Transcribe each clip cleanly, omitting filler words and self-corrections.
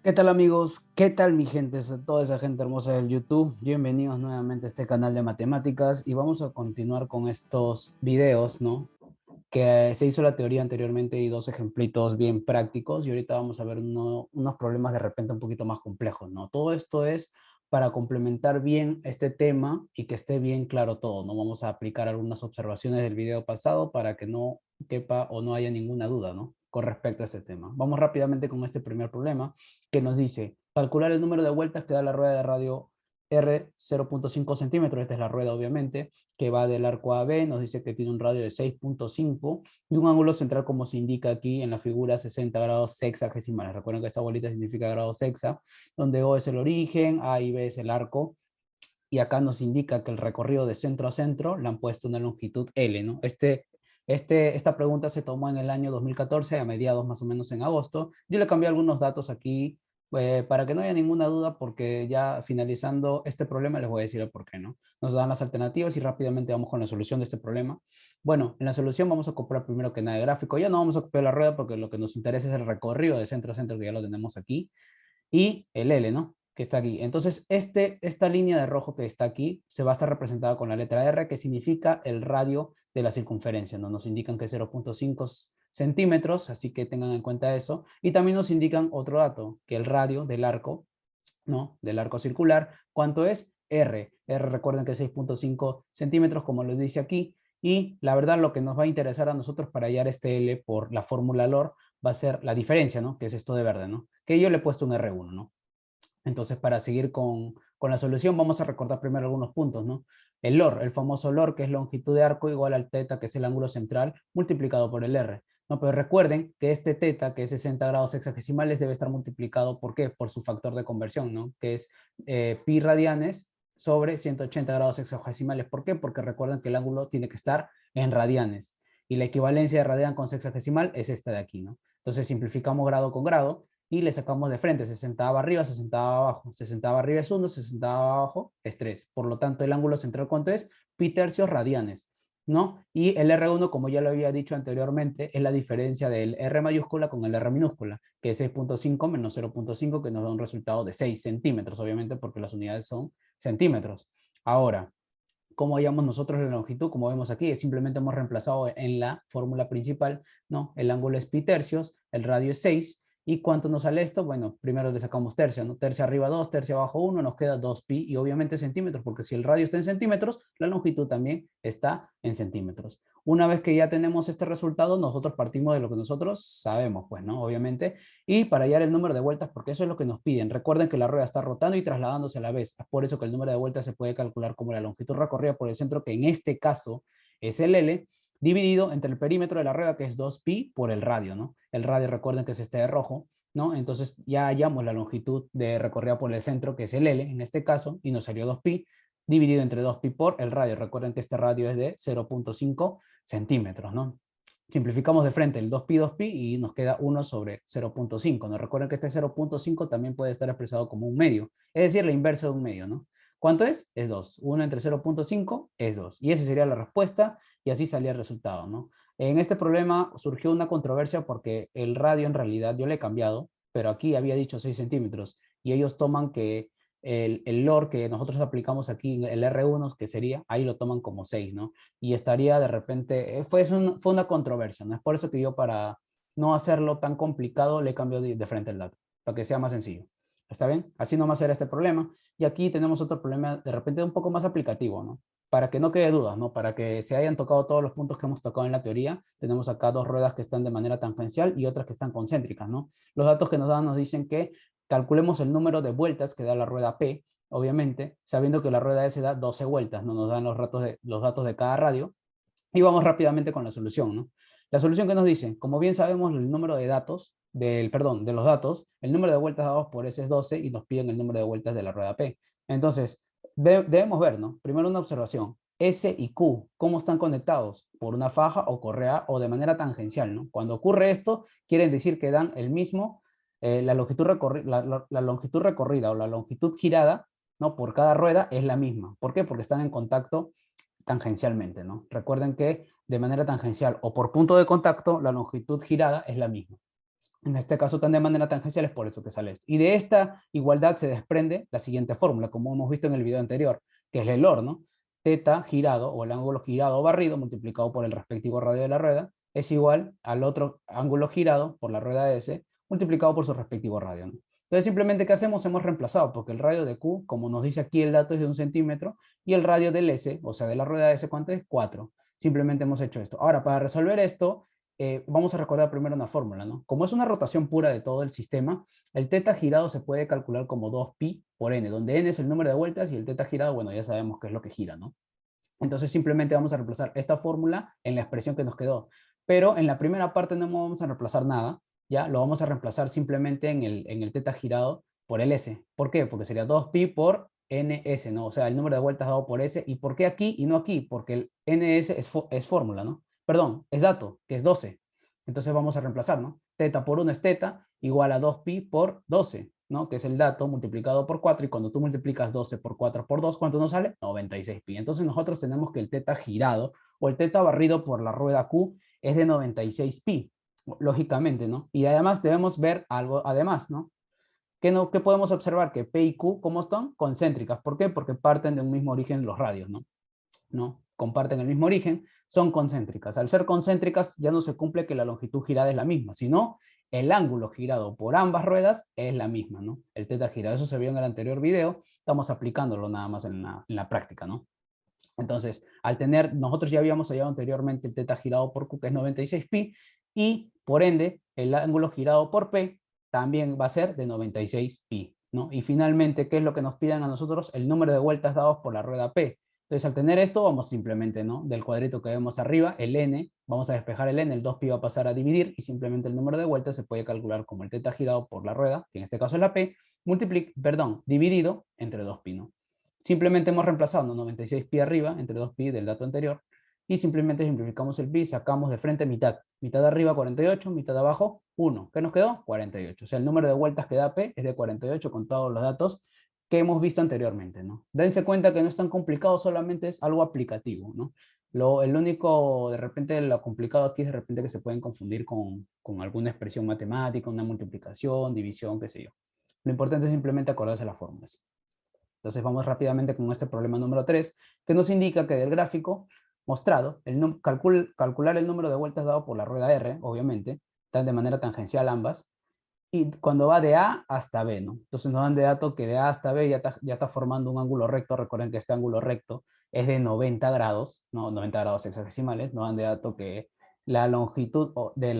¿Qué tal amigos? ¿Qué tal mi gente? Toda esa gente hermosa del YouTube. Bienvenidos nuevamente a este canal de matemáticas y vamos a continuar con estos videos, ¿no? Que se hizo la teoría anteriormente y dos ejemplitos bien prácticos y ahorita vamos a ver unos problemas de repente un poquito más complejos, ¿no? Todo esto es para complementar bien este tema y que esté bien claro todo, ¿no? Vamos a aplicar algunas observaciones del video pasado para que no quepa o no haya ninguna duda, ¿no? Con respecto a este tema. Vamos rápidamente con este primer problema que nos dice calcular el número de vueltas que da la rueda de radio R 0.5 centímetros, esta es la rueda obviamente, que va del arco a B, nos dice que tiene un radio de 6.5 y un ángulo central como se indica aquí en la figura 60 grados sexagesimales. Recuerden que esta bolita significa grado sexa, donde O es el origen, A y B es el arco, y acá nos indica que el recorrido de centro a centro le han puesto una longitud L, ¿no? Esta pregunta se tomó en el año 2014, a mediados más o menos en agosto. Yo le cambié algunos datos aquí para que no haya ninguna duda, porque ya finalizando este problema les voy a decir el por qué, ¿no? Nos dan las alternativas y rápidamente vamos con la solución de este problema. Bueno, en la solución vamos a copiar primero que nada el gráfico. Ya no vamos a copiar la rueda porque lo que nos interesa es el recorrido de centro a centro, que ya lo tenemos aquí, y el L, ¿no? Que está aquí. Entonces, esta línea de rojo que está aquí se va a estar representada con la letra R, que significa el radio de la circunferencia, ¿no? Nos indican que es 0.5 centímetros, así que tengan en cuenta eso. Y también nos indican otro dato, que el radio del arco, ¿no? Del arco circular, ¿cuánto es? R. R, recuerden que es 6.5 centímetros, como lo dice aquí. Y la verdad, lo que nos va a interesar a nosotros para hallar este L por la fórmula LOR va a ser la diferencia, ¿no? Que es esto de verde, ¿no? Que yo le he puesto un R1, ¿no? Entonces, para seguir con la solución, vamos a recordar primero algunos puntos, ¿no? El LOR, el famoso LOR, que es longitud de arco igual al teta, que es el ángulo central, multiplicado por el R. No, pero recuerden que este teta, que es 60 grados sexagesimales, debe estar multiplicado, ¿por qué? Por su factor de conversión, ¿no? Que es pi radianes sobre 180 grados sexagesimales. ¿Por qué? Porque recuerden que el ángulo tiene que estar en radianes. Y la equivalencia de radian con sexagesimal es esta de aquí, ¿no? Entonces simplificamos grado con grado y le sacamos de frente 60 arriba, 60 abajo. 60 arriba es 1, 60 abajo es 3. Por lo tanto, el ángulo central, ¿cuánto es? Pi tercios radianes, ¿no? Y el R1, como ya lo había dicho anteriormente, es la diferencia del R mayúscula con el R minúscula, que es 6.5 menos 0.5, que nos da un resultado de 6 centímetros, obviamente, porque las unidades son centímetros. Ahora, ¿cómo hallamos nosotros la longitud? Como vemos aquí, simplemente hemos reemplazado en la fórmula principal, ¿no? El ángulo es pi tercios, el radio es 6. ¿Y cuánto nos sale esto? Bueno, primero le sacamos tercia, ¿no? Tercia arriba 2, tercia abajo 1, nos queda 2pi y obviamente centímetros, porque si el radio está en centímetros, la longitud también está en centímetros. Una vez que ya tenemos este resultado, nosotros partimos de lo que nosotros sabemos, pues, ¿no? Obviamente, y para hallar el número de vueltas, porque eso es lo que nos piden. Recuerden que la rueda está rotando y trasladándose a la vez. Es por eso que el número de vueltas se puede calcular como la longitud recorrida por el centro, que en este caso es el L, dividido entre el perímetro de la rueda, que es 2pi, por el radio, ¿no? El radio, recuerden que es este de rojo, ¿no? Entonces ya hallamos la longitud de recorrida por el centro, que es el L en este caso, y nos salió 2pi, dividido entre 2pi por el radio. Recuerden que este radio es de 0.5 centímetros, ¿no? Simplificamos de frente el 2pi, 2pi y nos queda 1 sobre 0.5. Nos recuerden que este 0.5 también puede estar expresado como un medio, es decir, la inversa de un medio, ¿no? ¿Cuánto es? Es 2. 1 entre 0.5 es 2. Y esa sería la respuesta y así salía el resultado, ¿no? En este problema surgió una controversia porque el radio en realidad yo le he cambiado, pero aquí había dicho 6 centímetros y ellos toman que el LOR que nosotros aplicamos aquí, el R1, que sería, ahí lo toman como 6, ¿no? Y estaría de repente, fue una controversia, ¿no? Es por eso que yo, para no hacerlo tan complicado, le cambio de frente el dato, para que sea más sencillo. ¿Está bien? Así nomás era este problema. Y aquí tenemos otro problema de repente un poco más aplicativo, ¿no? Para que no quede duda, ¿no? Para que se hayan tocado todos los puntos que hemos tocado en la teoría, tenemos acá dos ruedas que están de manera tangencial y otras que están concéntricas, ¿no? Los datos que nos dan nos dicen que calculemos el número de vueltas que da la rueda P, obviamente, sabiendo que la rueda S da 12 vueltas, ¿no? Nos dan los datos de cada radio, y vamos rápidamente con la solución, ¿no? La solución que nos dice, como bien sabemos, el número de datos, de los datos, el número de vueltas dados por S es 12 y nos piden el número de vueltas de la rueda P. Entonces, debemos ver, ¿no? Primero una observación. S y Q, ¿cómo están conectados? Por una faja o correa o de manera tangencial, ¿no? Cuando ocurre esto, quiere decir que dan el mismo, la longitud, la longitud recorrida o la longitud girada, ¿no? Por cada rueda es la misma. ¿Por qué? Porque están en contacto tangencialmente, ¿no? Recuerden que de manera tangencial o por punto de contacto, la longitud girada es la misma. En este caso tan de manera tangencial, es por eso que sale esto. Y de esta igualdad se desprende la siguiente fórmula, como hemos visto en el video anterior, que es el LOR, ¿no? Teta girado, o el ángulo girado o barrido, multiplicado por el respectivo radio de la rueda, es igual al otro ángulo girado por la rueda S, multiplicado por su respectivo radio, ¿no? Entonces, simplemente, ¿qué hacemos? Hemos reemplazado, porque el radio de Q, como nos dice aquí el dato, es de 1 centímetro, y el radio del S, o sea, de la rueda S, ¿cuánto es? 4. Simplemente hemos hecho esto. Ahora, para resolver esto, vamos a recordar primero una fórmula, ¿no? Como es una rotación pura de todo el sistema, el teta girado se puede calcular como 2pi por n, donde n es el número de vueltas y el teta girado, bueno, ya sabemos qué es lo que gira, ¿no? Entonces simplemente vamos a reemplazar esta fórmula en la expresión que nos quedó. Pero en la primera parte no vamos a reemplazar nada, ¿ya? Lo vamos a reemplazar simplemente en el teta girado por el s. ¿Por qué? Porque sería 2pi por ns, ¿no? O sea, el número de vueltas dado por s. ¿Y por qué aquí y no aquí? Porque el ns es fórmula, ¿no? Perdón, es dato, que es 12. Entonces vamos a reemplazar, ¿no? Teta por 1 es teta, igual a 2pi por 12, ¿no? Que es el dato multiplicado por 4, y cuando tú multiplicas 12 por 4 por 2, ¿cuánto nos sale? 96pi. Entonces nosotros tenemos que el teta girado o el teta barrido por la rueda Q es de 96pi, lógicamente, ¿no? Y además debemos ver algo además, ¿no? ¿Qué podemos observar? Que P y Q, ¿cómo están? Concéntricas. ¿Por qué? Porque parten de un mismo origen los radios, ¿no? Comparten el mismo origen, son concéntricas. Al ser concéntricas ya no se cumple que la longitud girada es la misma, sino el ángulo girado por ambas ruedas es la misma, ¿no? El teta girado, eso se vio en el anterior video, estamos aplicándolo nada más en la práctica, ¿no? Entonces, al tener, nosotros ya habíamos hallado anteriormente el teta girado por Q, que es 96pi, y por ende, el ángulo girado por P también va a ser de 96pi, ¿no? Y finalmente, ¿qué es lo que nos piden a nosotros? El número de vueltas dados por la rueda P. Entonces, al tener esto, vamos simplemente, ¿no? Del cuadrito que vemos arriba, el n, vamos a despejar el n, el 2pi va a pasar a dividir, y simplemente el número de vueltas se puede calcular como el teta girado por la rueda, que en este caso es la P, dividido entre 2pi, ¿no? Simplemente hemos reemplazado 96pi arriba entre 2pi del dato anterior, y simplemente simplificamos el pi, sacamos de frente mitad. Mitad arriba 48, mitad abajo 1. ¿Qué nos quedó? 48. O sea, el número de vueltas que da P es de 48 con todos los datos que hemos visto anteriormente, ¿no? Dense cuenta que no es tan complicado, solamente es algo aplicativo, ¿no? El único, de repente, lo complicado aquí es de repente que se pueden confundir con alguna expresión matemática, una multiplicación, división, qué sé yo. Lo importante es simplemente acordarse las fórmulas. Entonces vamos rápidamente con este problema número 3, que nos indica que del gráfico mostrado, calcular el número de vueltas dado por la rueda R, obviamente, están de manera tangencial ambas, y cuando va de A hasta B, ¿no? Entonces nos dan de dato que de A hasta B ya está formando un ángulo recto. Recuerden que este ángulo recto es de 90 grados, ¿no? 90 grados hexagesimales. Nos dan de dato que la longitud del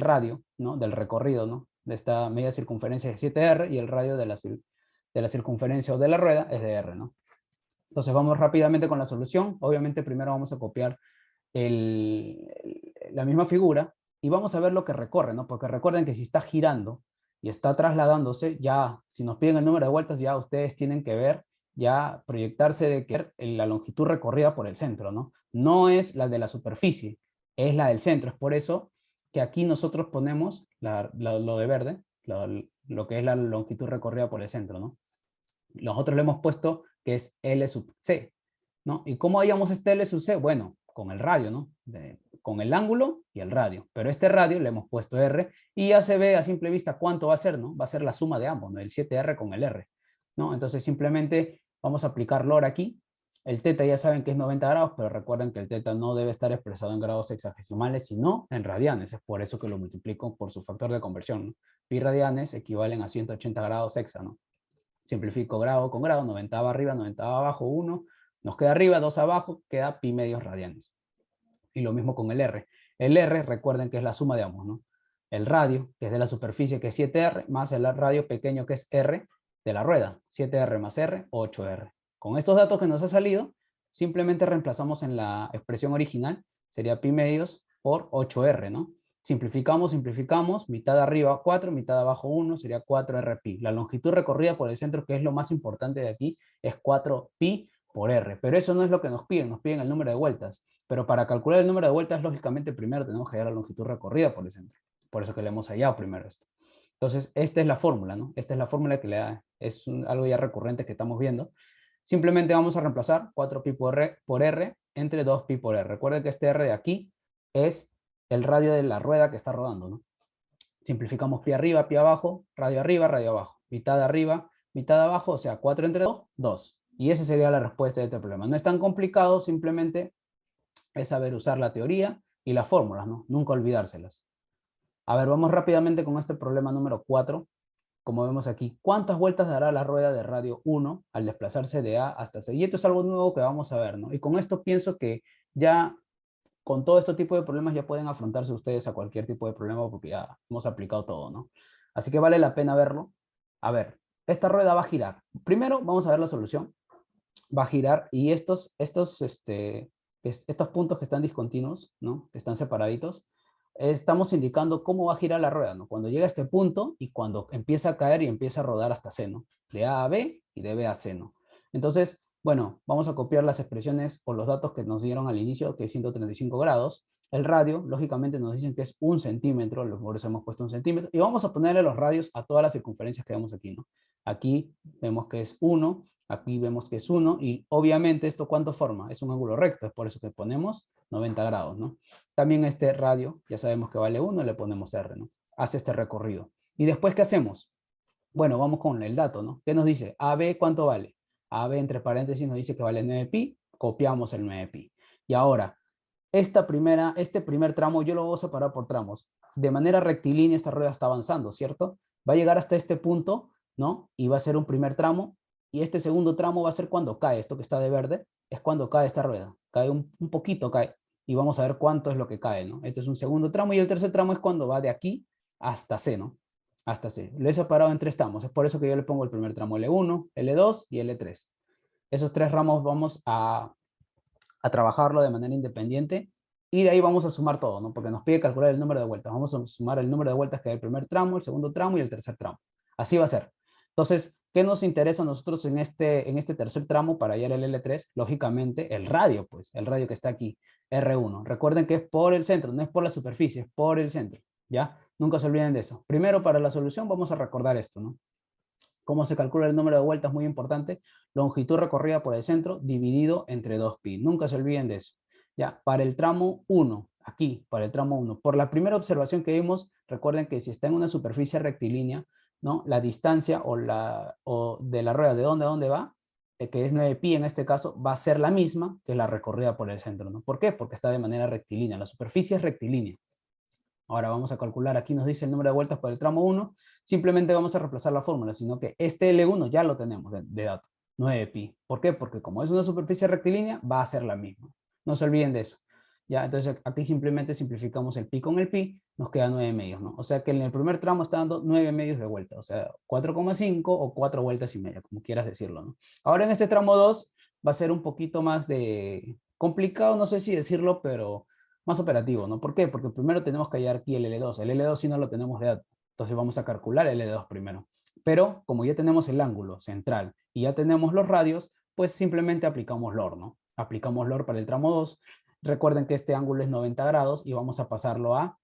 radio, ¿no? Del recorrido, ¿no? De esta media circunferencia es 7R, y el radio de la circunferencia o de la rueda es de R, ¿no? Entonces vamos rápidamente con la solución. Obviamente primero vamos a copiar la misma figura y vamos a ver lo que recorre, ¿no? Porque recuerden que si está girando y está trasladándose, ya si nos piden el número de vueltas, ya ustedes tienen que ver, ya proyectarse de que la longitud recorrida por el centro, ¿no? No es la de la superficie, es la del centro. Es por eso que aquí nosotros ponemos lo de verde, lo que es la longitud recorrida por el centro, ¿no? Nosotros le hemos puesto que es L sub C, ¿no? ¿Y cómo hallamos este L sub C? Bueno, con el radio, ¿no? Con el ángulo y el radio. Pero este radio le hemos puesto R, y ya se ve a simple vista cuánto va a ser, ¿no? Va a ser la suma de ambos, ¿no? El 7R con el R, ¿no? Entonces simplemente vamos a aplicar LOR aquí. El teta ya saben que es 90 grados, pero recuerden que el teta no debe estar expresado en grados hexagesimales, sino en radianes. Es por eso que lo multiplico por su factor de conversión, ¿no? Pi radianes equivalen a 180 grados hexa, ¿no? Simplifico grado con grado, 90 arriba, 90 abajo, 1. Nos queda arriba, 2 abajo, queda pi medios radianes. Y lo mismo con el R. El R, recuerden que es la suma de ambos, ¿no? El radio, que es de la superficie, que es 7R, más el radio pequeño, que es R, de la rueda. 7R más R, 8R. Con estos datos que nos ha salido, simplemente reemplazamos en la expresión original, sería pi medios por 8R, ¿no? Simplificamos, mitad arriba 4, mitad abajo 1, sería 4rpi. La longitud recorrida por el centro, que es lo más importante de aquí, es 4pi por r. Pero eso no es lo que nos piden el número de vueltas. Pero para calcular el número de vueltas, lógicamente primero tenemos que hallar la longitud recorrida por el centro. Por eso que le hemos hallado primero esto. Entonces, esta es la fórmula, ¿no? Esta es la fórmula que es algo ya recurrente que estamos viendo. Simplemente vamos a reemplazar 4pi por r entre 2pi por r. Recuerden que este r de aquí es el radio de la rueda que está rodando, ¿no? Simplificamos pi arriba, pi abajo, radio abajo. Mitad arriba, mitad abajo, o sea, 4 entre 2, 2. Y esa sería la respuesta de este problema. No es tan complicado, simplemente es saber usar la teoría y las fórmulas, ¿no? Nunca olvidárselas. A ver, vamos rápidamente con este problema número 4. Como vemos aquí, ¿cuántas vueltas dará la rueda de radio 1 al desplazarse de A hasta C? Y esto es algo nuevo que vamos a ver, ¿no? Y con esto pienso que ya con todo este tipo de problemas ya pueden afrontarse ustedes a cualquier tipo de problema porque ya hemos aplicado todo, ¿no? Así que vale la pena verlo. A ver, esta rueda va a girar. Primero vamos a ver la solución. Va a girar y estos puntos que están discontinuos, ¿no? Que están separaditos, estamos indicando cómo va a girar la rueda, ¿no? Cuando llega a este punto y cuando empieza a caer y empieza a rodar hasta C, ¿no? De A a B y de B a C, ¿no? Entonces, bueno, vamos a copiar las expresiones o los datos que nos dieron al inicio, que es 135 grados. El radio, lógicamente, nos dicen que es 1 centímetro, por eso hemos puesto 1 centímetro, y vamos a ponerle los radios a todas las circunferencias que vemos aquí, ¿no? Aquí vemos que es 1, aquí vemos que es 1, y obviamente esto ¿cuánto forma? Es un ángulo recto, es por eso que ponemos 90 grados, ¿no? También este radio, ya sabemos que vale 1, le ponemos R, ¿no? Hace este recorrido. ¿Y después qué hacemos? Bueno, vamos con el dato, ¿no? ¿Qué nos dice? AB, ¿cuánto vale? AB, entre paréntesis, nos dice que vale 9 pi, copiamos el 9 pi. Y ahora, este primer tramo yo lo voy a separar por tramos. De manera rectilínea esta rueda está avanzando, ¿cierto? Va a llegar hasta este punto, ¿no? Y va a ser un primer tramo. Y este segundo tramo va a ser cuando cae, esto que está de verde, es cuando cae esta rueda. Cae un poquito, cae. Y vamos a ver cuánto es lo que cae, ¿no? Este es un segundo tramo y el tercer tramo es cuando va de aquí hasta C, ¿no? Hasta C. Lo he separado en 3 tramos. Es por eso que yo le pongo el primer tramo L1, L2 y L3. Esos 3 ramos vamos a trabajarlo de manera independiente y de ahí vamos a sumar todo, ¿no? Porque nos pide calcular el número de vueltas. Vamos a sumar el número de vueltas que hay el primer tramo, el segundo tramo y el tercer tramo. Así va a ser. Entonces, ¿qué nos interesa a nosotros en este tercer tramo para hallar el L3? Lógicamente, el radio, pues, el radio que está aquí, R1. Recuerden que es por el centro, no es por la superficie, es por el centro, ¿ya? Nunca se olviden de eso. Primero, para la solución, vamos a recordar esto, ¿no? ¿Cómo se calcula el número de vueltas? Muy importante. Longitud recorrida por el centro dividido entre 2pi. Nunca se olviden de eso. Ya, para el tramo 1, aquí, para el tramo 1. Por la primera observación que vimos, recuerden que si está en una superficie rectilínea, ¿no? La distancia de la rueda de dónde a dónde va, que es 9pi en este caso, va a ser la misma que la recorrida por el centro, ¿no? ¿Por qué? Porque está de manera rectilínea. La superficie es rectilínea. Ahora vamos a calcular, aquí nos dice el número de vueltas por el tramo 1, simplemente vamos a reemplazar la fórmula, sino que este L1 ya lo tenemos de dato, 9pi. ¿Por qué? Porque como es una superficie rectilínea, va a ser la misma. No se olviden de eso. Ya, entonces aquí simplemente simplificamos el pi con el pi, nos queda 9 medios, ¿no? O sea que en el primer tramo está dando 9 medios de vuelta, o sea, 4,5 o 4 vueltas y media, como quieras decirlo, ¿no? Ahora en este tramo 2 va a ser un poquito más de complicado, no sé si decirlo, pero más operativo, ¿no? ¿Por qué? Porque primero tenemos que hallar aquí el L2. El L2 sí no lo tenemos de dato. Entonces vamos a calcular el L2 primero. Pero como ya tenemos el ángulo central y ya tenemos los radios, pues simplemente aplicamos LOR, ¿no? Aplicamos LOR para el tramo 2. Recuerden que este ángulo es 90 grados y vamos a pasarlo a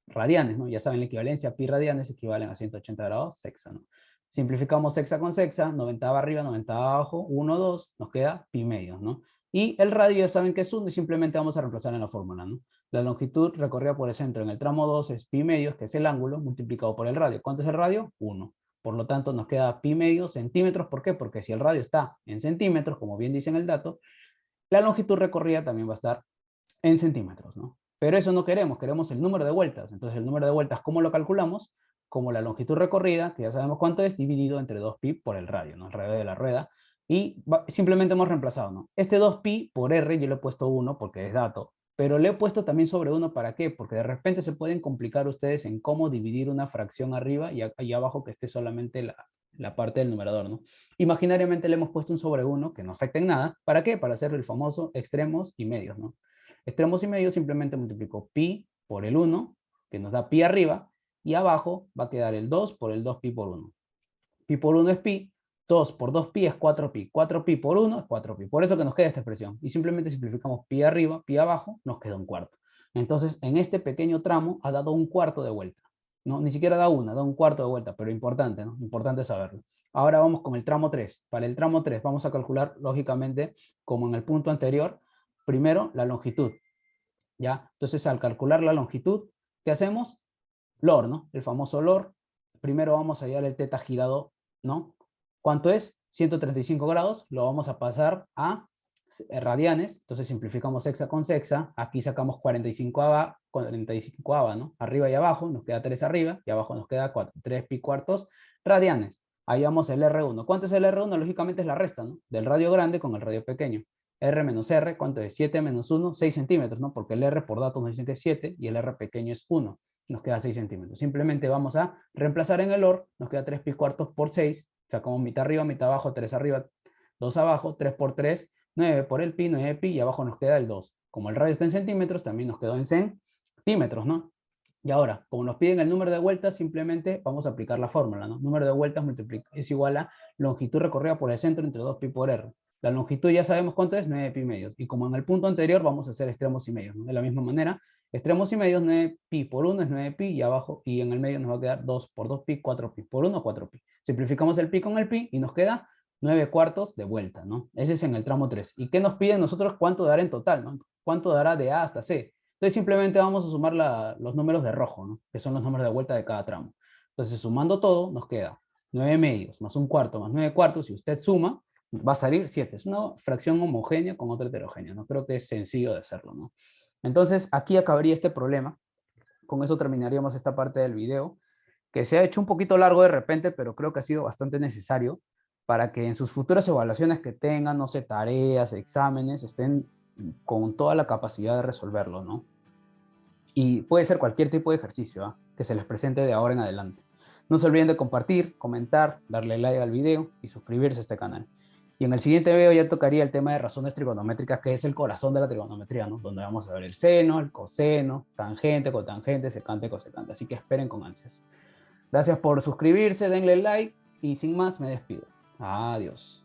radianes, ¿no? Ya saben la equivalencia, pi radianes equivalen a 180 grados sexa, ¿no? Simplificamos sexa con sexa, 90 va arriba, 90 va abajo, 1, 2, nos queda pi medios, ¿no? Y el radio ya saben que es 1 y simplemente vamos a reemplazar en la fórmula, ¿no? La longitud recorrida por el centro en el tramo 2 es pi medios, que es el ángulo, multiplicado por el radio. ¿Cuánto es el radio? 1. Por lo tanto, nos queda pi medios centímetros. ¿Por qué? Porque si el radio está en centímetros, como bien dice en el dato, la longitud recorrida también va a estar en centímetros, ¿no? Pero eso no queremos, queremos el número de vueltas. Entonces el número de vueltas, ¿cómo lo calculamos? Como la longitud recorrida, que ya sabemos cuánto es, dividido entre 2pi por el radio, ¿no? El radio de la rueda. Y simplemente hemos reemplazado, ¿no? Este 2pi por r yo le he puesto 1 porque es dato, pero le he puesto también sobre 1 ¿para qué? Porque de repente se pueden complicar ustedes en cómo dividir una fracción arriba y abajo que esté solamente la parte del numerador, ¿no? Imaginariamente le hemos puesto un sobre 1 que no afecta en nada. ¿Para qué? Para hacer el famoso extremos y medios, ¿no? Extremos y medios simplemente multiplico pi por el 1, que nos da pi arriba, y abajo va a quedar el 2 por el 2pi por 1. Pi por 1 es pi, 2 por 2pi es 4pi, 4pi por 1 es 4pi. Por eso que nos queda esta expresión. Y simplemente simplificamos pi arriba, pi abajo, nos queda un cuarto. Entonces, en este pequeño tramo ha dado un cuarto de vuelta. No, ni siquiera da una, da un cuarto de vuelta, pero importante, ¿no? Importante saberlo. Ahora vamos con el tramo 3. Para el tramo 3 vamos a calcular, lógicamente, como en el punto anterior, primero la longitud, ¿ya? Entonces, al calcular la longitud, ¿qué hacemos? LOR, ¿no? El famoso LOR. Primero vamos a hallar el teta girado, ¿no? ¿Cuánto es? 135 grados. Lo vamos a pasar a radianes. Entonces simplificamos hexa con sexa. Aquí sacamos 45ava, ¿no? Arriba y abajo. Nos queda 3 arriba y abajo nos queda 4, 3 pi cuartos radianes. Hallamos el R1. ¿Cuánto es el R1? Lógicamente es la resta, ¿no? Del radio grande con el radio pequeño. R menos R, ¿cuánto es? 7 menos 1, 6 centímetros, ¿no? Porque el R por datos nos dicen que es 7 y el R pequeño es 1. Nos queda 6 centímetros. Simplemente vamos a reemplazar en el OR, nos queda 3 pi cuartos por 6, sacamos mitad arriba, mitad abajo, 3 arriba, 2 abajo, 3 por 3, 9 por el pi, 9 pi, y abajo nos queda el 2. Como el radio está en centímetros, también nos quedó en centímetros, ¿no? Y ahora, como nos piden el número de vueltas, simplemente vamos a aplicar la fórmula, ¿no? Número de vueltas es igual a longitud recorrida por el centro entre 2 pi por r. La longitud ya sabemos cuánto es, 9 pi medios. Y como en el punto anterior, vamos a hacer extremos y medios, ¿no? De la misma manera, extremos y medios, 9 pi por 1 es 9 pi, y abajo, y en el medio nos va a quedar 2 por 2 pi, 4 pi. Por 1, 4 pi. Simplificamos el pi con el pi y nos queda 9 cuartos de vuelta, ¿no? Ese es en el tramo 3. ¿Y qué nos piden nosotros? ¿Cuánto dará en total, no? ¿Cuánto dará de A hasta C? Entonces simplemente vamos a sumar los números de rojo, ¿no? Que son los números de vuelta de cada tramo. Entonces sumando todo nos queda 9 medios más un cuarto más 9 cuartos. Si usted suma, va a salir 7. Es una fracción homogénea con otra heterogénea, ¿no? Creo que es sencillo de hacerlo, ¿no? Entonces aquí acabaría este problema. Con eso terminaríamos esta parte del video, que se ha hecho un poquito largo de repente, pero creo que ha sido bastante necesario para que en sus futuras evaluaciones que tengan, no sé, tareas, exámenes, estén con toda la capacidad de resolverlo, ¿no? Y puede ser cualquier tipo de ejercicio, ¿eh? Que se les presente de ahora en adelante. No se olviden de compartir, comentar, darle like al video y suscribirse a este canal. Y en el siguiente video ya tocaría el tema de razones trigonométricas, que es el corazón de la trigonometría, ¿no? Donde vamos a ver el seno, el coseno, tangente, cotangente, secante, cosecante. Así que esperen con ansias. Gracias por suscribirse, denle like y sin más me despido. Adiós.